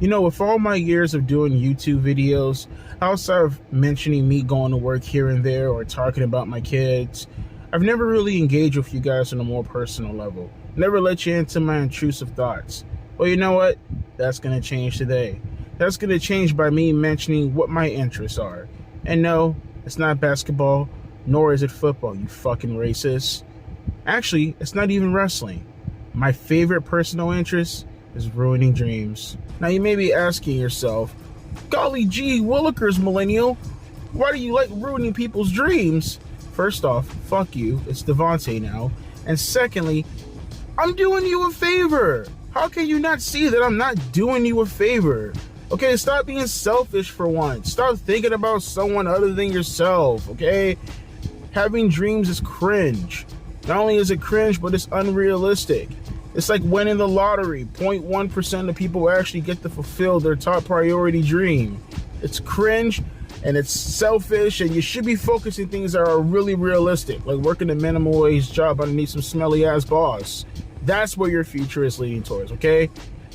With all my years of doing YouTube videos, outside of mentioning me going to work here and there or talking about my kids, I've never really engaged with you guys on a more personal level. Never let you into my intrusive thoughts. Well, you know what? That's going to change today. That's going to change by me mentioning what my interests are. And no, it's not basketball, nor is it football, you fucking racist. Actually, it's not even wrestling. My favorite personal interest is ruining dreams. Now you may be asking yourself, golly gee willikers, millennial, why do you like ruining people's dreams? First off, fuck you, it's Devontae now. And secondly, I'm doing you a favor. How can you not see that I'm not doing you a favor? Okay, stop being selfish for once. Stop thinking about someone other than yourself, okay? Having dreams is cringe. Not only is it cringe, but it's unrealistic. It's like winning the lottery. 0.1% of people actually get to fulfill their top priority dream. It's cringe and it's selfish, and you should be focusing things that are really realistic, like working a minimum wage job underneath some smelly ass boss. That's where your future is leading towards, okay?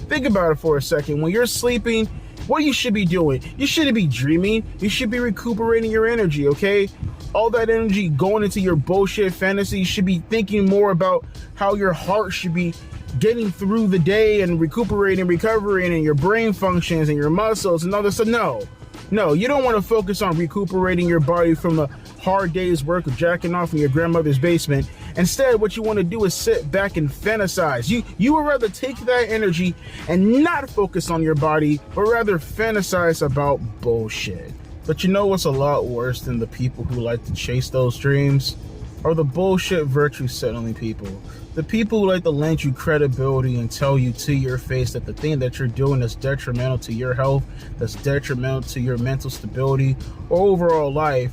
Think about it for a second. When you're sleeping, what you should be doing? You shouldn't be dreaming. You should be recuperating your energy, okay? All that energy going into your bullshit fantasy, you should be thinking more about how your heart should be getting through the day and recuperating, recovering, and your brain functions and your muscles and all this stuff. No, you don't want to focus on recuperating your body from the hard day's work of jacking off in your grandmother's basement. Instead, what you want to do is sit back and fantasize. You would rather take that energy and not focus on your body, but rather fantasize about bullshit. But you know what's a lot worse than the people who like to chase those dreams? Are the bullshit virtue signaling people. The people who like to lend you credibility and tell you to your face that the thing that you're doing is detrimental to your health, that's detrimental to your mental stability or overall life.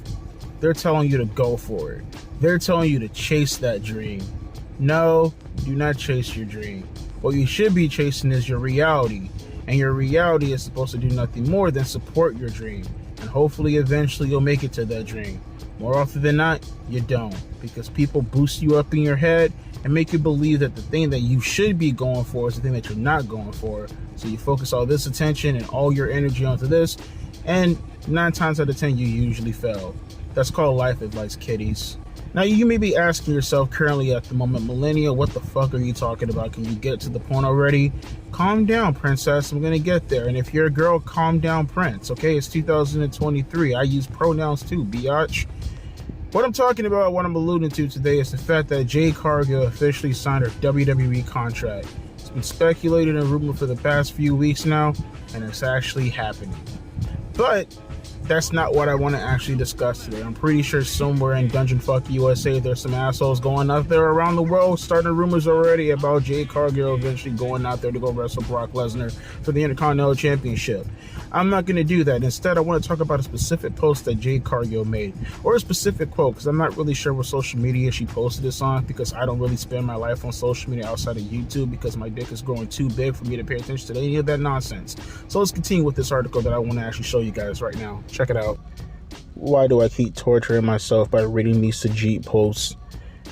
They're telling you to go for it. They're telling you to chase that dream. No, do not chase your dream. What you should be chasing is your reality. And your reality is supposed to do nothing more than support your dream. And hopefully eventually you'll make it to that dream. More often than not, you don't. Because people boost you up in your head and make you believe that the thing that you should be going for is the thing that you're not going for. So you focus all this attention and all your energy onto this, and 9 times out of 10 you usually fail. That's called life advice, kiddies. Now you may be asking yourself currently at the moment, millennial, what the fuck are you talking about? Can you get to the point already? Calm down, princess. I'm gonna get there. And if you're a girl, calm down, prince. Okay, it's 2023. I use pronouns too, biatch. What I'm talking about, what I'm alluding to today, is the fact that Jade Cargill officially signed her WWE contract. It's been speculated and rumored for the past few weeks now, and it's actually happening. But that's not what I want to actually discuss today. I'm pretty sure somewhere in Dungeon Fuck USA, there's some assholes going out there around the world starting rumors already about Jade Cargill eventually going out there to go wrestle Brock Lesnar for the Intercontinental Championship. I'm not going to do that. Instead, I want to talk about a specific post that Jade Cargill made, or a specific quote, because I'm not really sure what social media she posted this on, because I don't really spend my life on social media outside of YouTube, because my dick is growing too big for me to pay attention to any of that nonsense. So let's continue with this article that I want to actually show you guys right now. Check it out. Why do I keep torturing myself by reading these Sajid posts?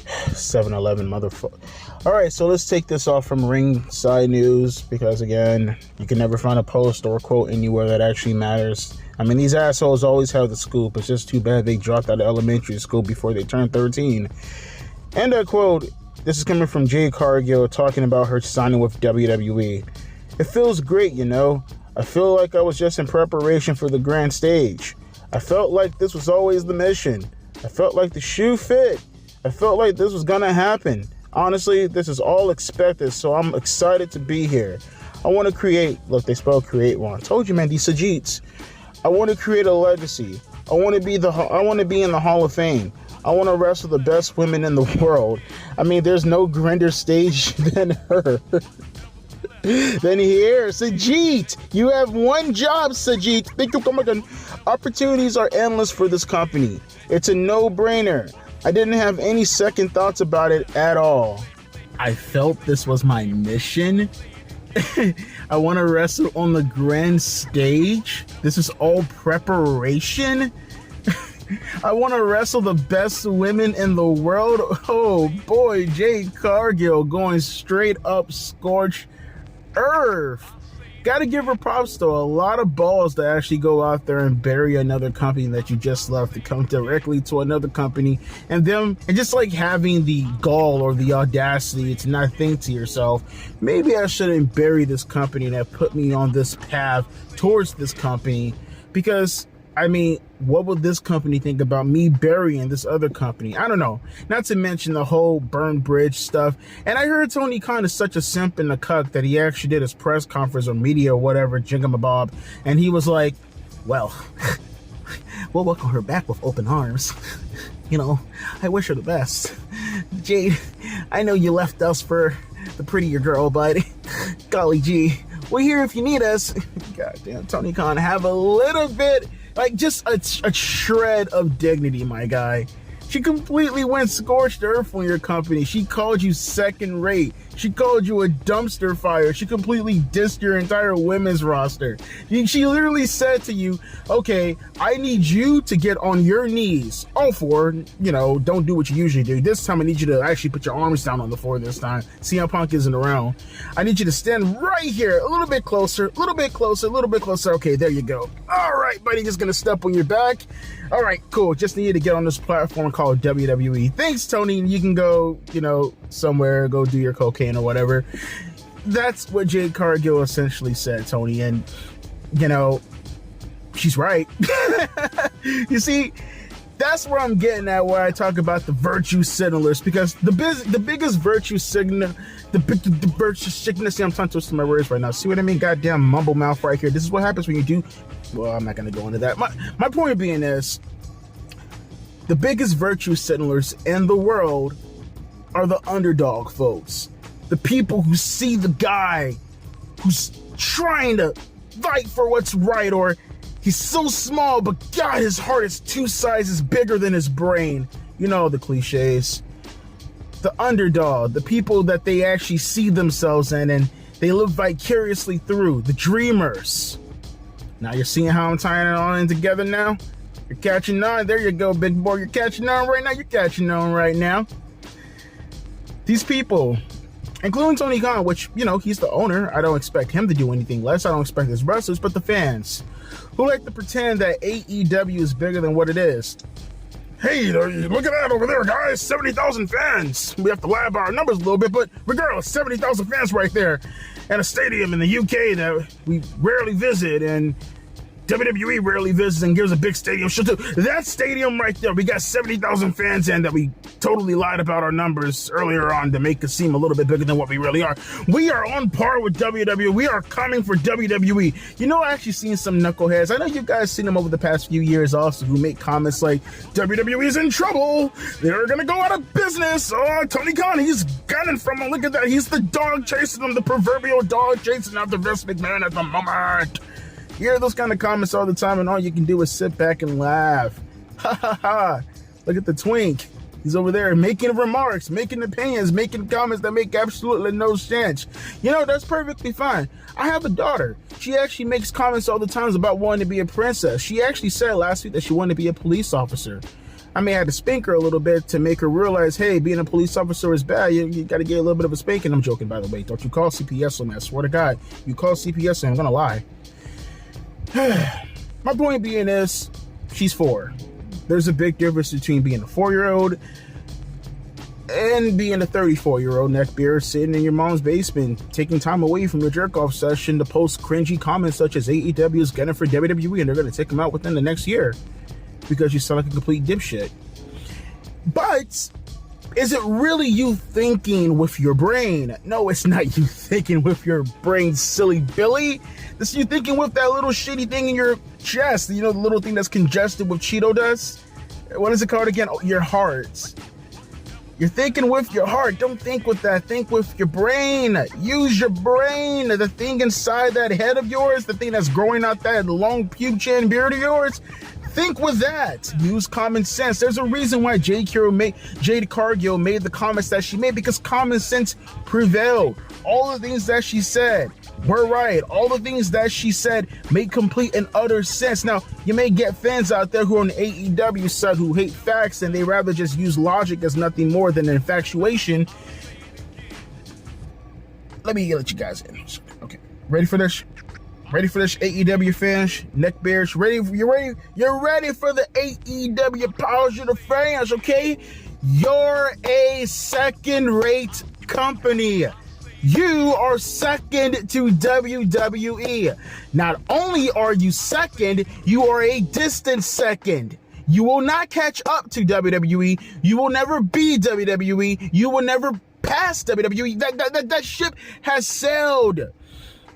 7-Eleven motherfucker. Alright, so let's take this off from Ringside News, because again, you can never find a post or a quote anywhere that actually matters. I mean, these assholes always have the scoop. It's just too bad they dropped out of elementary school before they turned 13. And I quote, this is coming from Jade Cargill talking about her signing with WWE. It feels great, you know. I feel like I was just in preparation for the grand stage. I felt like this was always the mission. I felt like the shoe fit. I felt like this was gonna happen. Honestly, this is all expected, so I'm excited to be here. I want to create, look, they spelled create wrong. I told you, man, these Sajids. I want to create a legacy. I want to be in the Hall of Fame. I want to wrestle the best women in the world. I mean, there's no grander stage than her. Then here, Sajid, you have one job, Sajid. Think you'll come again. Opportunities are endless for this company. It's a no-brainer. I didn't have any second thoughts about it at all. I felt this was my mission. I want to wrestle on the grand stage. This is all preparation. I want to wrestle the best women in the world. Oh boy, Jade Cargill going straight up scorched earth. Gotta give her props though. A lot of balls to actually go out there and bury another company that you just left to come directly to another company, and just like having the gall or the audacity to not think to yourself, maybe I shouldn't bury this company that put me on this path towards this company, because I mean, what would this company think about me burying this other company? I don't know. Not to mention the whole burn bridge stuff. And I heard Tony Khan is such a simp and a cuck that he actually did his press conference or media or whatever, jingamabob, and he was like, well, we'll welcome her back with open arms. You know, I wish her the best. Jade, I know you left us for the prettier girl, but golly gee, we're here if you need us. Goddamn, Tony Khan, have a little bit, like just a shred of dignity, my guy. She completely went scorched earth on your company. She called you second rate. She called you a dumpster fire. She completely dissed your entire women's roster. She literally said to you, okay, I need you to get on your knees. All four, you know, don't do what you usually do. This time I need you to actually put your arms down on the floor this time. CM Punk isn't around. I need you to stand right here, a little bit closer, a little bit closer, a little bit closer. Okay, there you go. All right, buddy, just gonna step on your back. All right, cool. Just need you to get on this platform called WWE. Thanks, Tony. You can go, you know, somewhere, go do your cocaine or whatever. That's what Jade Cargill essentially said, Tony. And, you know, she's right. You see, that's where I'm getting at, where I talk about the virtue signalers, because the biggest virtue signal, the virtue signal. See, I'm trying to twist my words right now. See what I mean? Goddamn mumble mouth right here. This is what happens when you do. Well, I'm not going to go into that. My point being is, the biggest virtue signalers in the world are the underdog folks. The people who see the guy who's trying to fight for what's right, or he's so small, but God, his heart is 2 sizes bigger than his brain. You know the cliches. The underdog, the people that they actually see themselves in and they live vicariously through. The dreamers. Now you're seeing how I'm tying it all in together now? You're catching on. There you go, big boy. You're catching on right now. You're catching on right now. These people, including Tony Khan, which, you know, he's the owner. I don't expect him to do anything less. I don't expect his wrestlers, but the fans who like to pretend that AEW is bigger than what it is. Hey, look at that over there, guys. 70,000 fans. We have to lie about our numbers a little bit, but regardless, 70,000 fans right there. And a stadium in the UK that we rarely visit, and WWE rarely visits and gives a big stadium show to. That stadium right there, we got 70,000 fans in that we totally lied about our numbers earlier on to make us seem a little bit bigger than what we really are. We are on par with WWE. We are coming for WWE. You know, I actually seen some knuckleheads. I know you guys seen them over the past few years also, who make comments like, WWE is in trouble. They're going to go out of business. Oh, Tony Khan, he's gunning from him. Look at that. He's the dog chasing them, the proverbial dog chasing after Vince McMahon at the moment. You hear those kind of comments all the time, and all you can do is sit back and laugh. Ha ha ha. Look at the twink. He's over there making remarks, making opinions, making comments that make absolutely no sense. You know, that's perfectly fine. I have a daughter. She actually makes comments all the time about wanting to be a princess. She actually said last week that she wanted to be a police officer. I may have to spank her a little bit to make her realize, hey, being a police officer is bad. You got to get a little bit of a spanking. I'm joking, by the way. Don't you call CPS on me. I swear to God. You call CPS on me, I'm going to lie. My point being is, she's 4. There's a big difference between being a 4-year-old and being a 34-year-old neckbeard sitting in your mom's basement, taking time away from your jerk-off session to post cringy comments such as AEW is getting for WWE and they're going to take them out within the next year because you sound like a complete dipshit. But is it really you thinking with your brain? No, it's not you thinking with your brain, silly Billy. This is you thinking with that little shitty thing in your chest. You know, the little thing that's congested with Cheeto dust? What is it called again? Oh, your heart. You're thinking with your heart. Don't think with that. Think with your brain. Use your brain. The thing inside that head of yours, the thing that's growing out that long pube chin beard of yours, think with that. Use common sense. There's a reason why Jade Cargill made the comments that she made, because common sense prevailed. All the things that she said were right. All the things that she said made complete and utter sense. Now, you may get fans out there who are on the AEW side who hate facts and they rather just use logic as nothing more than infatuation. Let me let you guys in. Okay, ready for this? Ready for this, AEW fans? Neck bears, ready? You're ready for the AEW positive fans, okay? You're a second-rate company. You are second to WWE. Not only are you second, you are a distant second. You will not catch up to WWE. You will never be WWE. You will never pass WWE. That ship has sailed.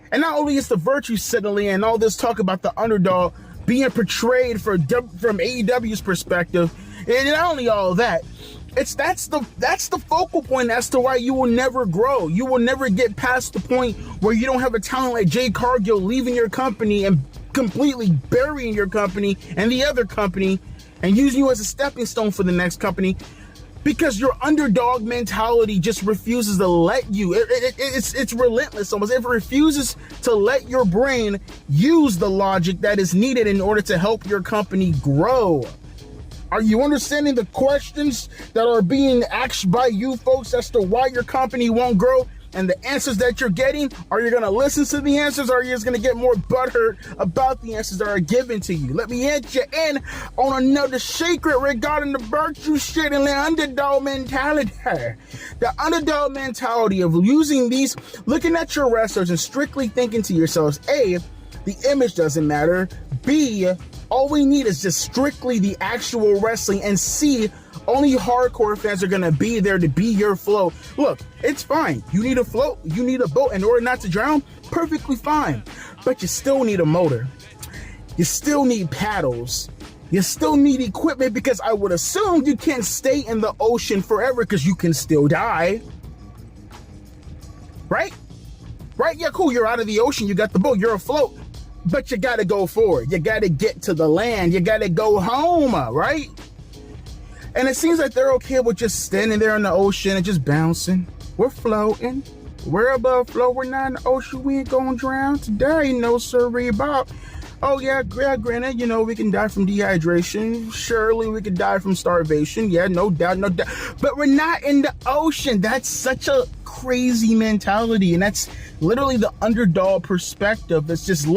And not only is the virtue signaling and all this talk about the underdog being portrayed from AEW's perspective, and not only all that, that's the focal point as to why you will never grow. You will never get past the point where you don't have a talent like Jade Cargill leaving your company and completely burying your company and the other company and using you as a stepping stone for the next company, because your underdog mentality just refuses to let you. It's relentless almost. It refuses to let your brain use the logic that is needed in order to help your company grow. Are you understanding the questions that are being asked by you folks as to why your company won't grow? And the answers that you're getting, are you going to listen to the answers, or are you just going to get more butthurt about the answers that are given to you? Let me hit you in on another secret regarding the virtue shit and the underdog mentality. The underdog mentality of looking at your wrestlers and strictly thinking to yourselves, A, the image doesn't matter. B, all we need is just strictly the actual wrestling. And C, only hardcore fans are going to be there to be your float. Look, it's fine. You need a float. You need a boat in order not to drown. Perfectly fine. But you still need a motor. You still need paddles. You still need equipment, because I would assume you can't stay in the ocean forever because you can still die. Right? Right? Yeah, cool. You're out of the ocean. You got the boat. You're afloat. But you got to go forward. You got to get to the land. You got to go home, right? And it seems like they're okay with just standing there in the ocean and just bouncing. We're floating. We're above float. We're not in the ocean. We ain't going to drown today. No, sirree, Bob. Oh, yeah, granted, we can die from dehydration. Surely we could die from starvation. Yeah, no doubt. But we're not in the ocean. That's such a crazy mentality. And that's literally the underdog perspective. It's just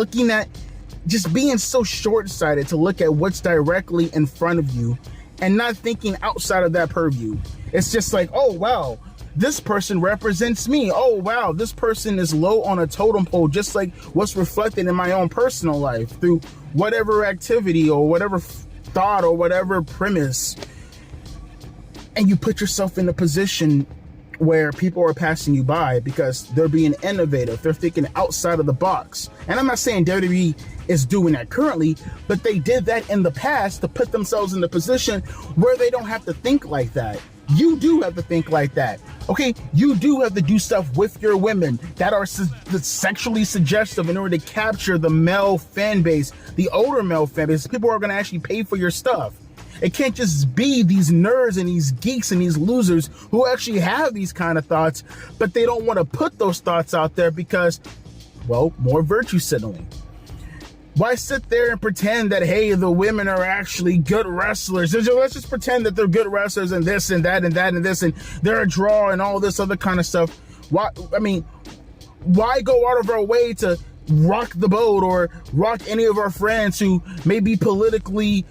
just being so short-sighted to look at what's directly in front of you and not thinking outside of that purview. It's just like, oh, wow, this person represents me. Oh, wow, this person is low on a totem pole, just like what's reflected in my own personal life through whatever activity or whatever thought or whatever premise. And you put yourself in a position where people are passing you by because they're being innovative. They're thinking outside of the box. And I'm not saying WWE is doing that currently, but they did that in the past to put themselves in the position where they don't have to think like that. You do have to think like that. Okay, you do have to do stuff with your women that are sexually suggestive in order to capture the male fan base, the older male fan base. People are going to actually pay for your stuff. It can't just be these nerds and these geeks and these losers who actually have these kind of thoughts, but they don't want to put those thoughts out there because, well, more virtue signaling. Why sit there and pretend that, hey, the women are actually good wrestlers? Let's just pretend that they're good wrestlers and this and that and that and this and they're a draw and all this other kind of stuff. Why go out of our way to rock the boat or rock any of our friends who may be politically,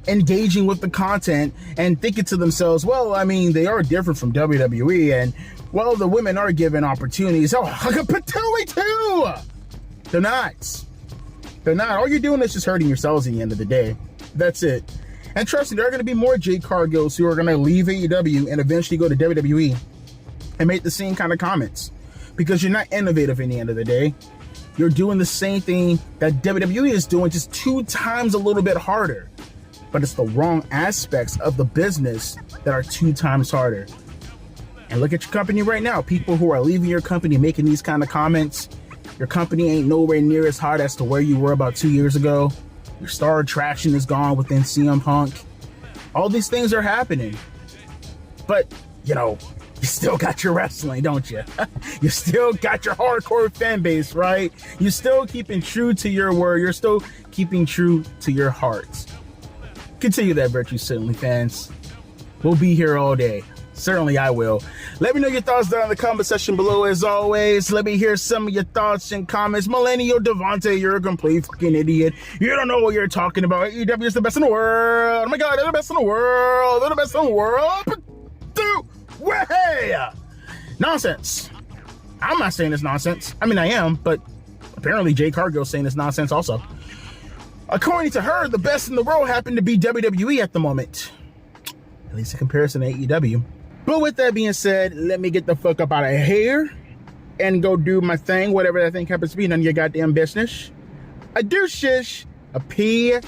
engaging with the content and thinking to themselves, well, they are different from WWE and, well, the women are given opportunities. Oh, Patooey too! They're not. They're not. All you're doing is just hurting yourselves at the end of the day. That's it. And trust me, there are going to be more Jade Cargills who are going to leave AEW and eventually go to WWE and make the same kind of comments because you're not innovative in the end of the day. You're doing the same thing that WWE is doing, just 2 times a little bit harder. But it's the wrong aspects of the business that are 2 times harder. And look at your company right now. People who are leaving your company making these kind of comments. Your company ain't nowhere near as hot as to where you were about 2 years ago. Your star attraction is gone within CM Punk. All these things are happening. But, you still got your wrestling, don't you? You still got your hardcore fan base, right? You're still keeping true to your word. You're still keeping true to your hearts. Continue that virtue signaling, fans. We'll be here all day. Certainly I will. Let me know your thoughts down in the comment section below. As always, let me hear some of your thoughts and comments. Millennial Devontae, you're a complete fucking idiot. You don't know what you're talking about. AEW is the best in the world. Oh my God, they're the best in the world. They're the best in the world. Way! Nonsense. I'm not saying it's nonsense. I mean, I am, but apparently Jade Cargill saying it's nonsense also. According to her, the best in the world happened to be WWE at the moment. At least in comparison to AEW. But with that being said, let me get the fuck up out of here and go do my thing, whatever that thing happens to be, none of your goddamn business. A deuce shish, a P.I.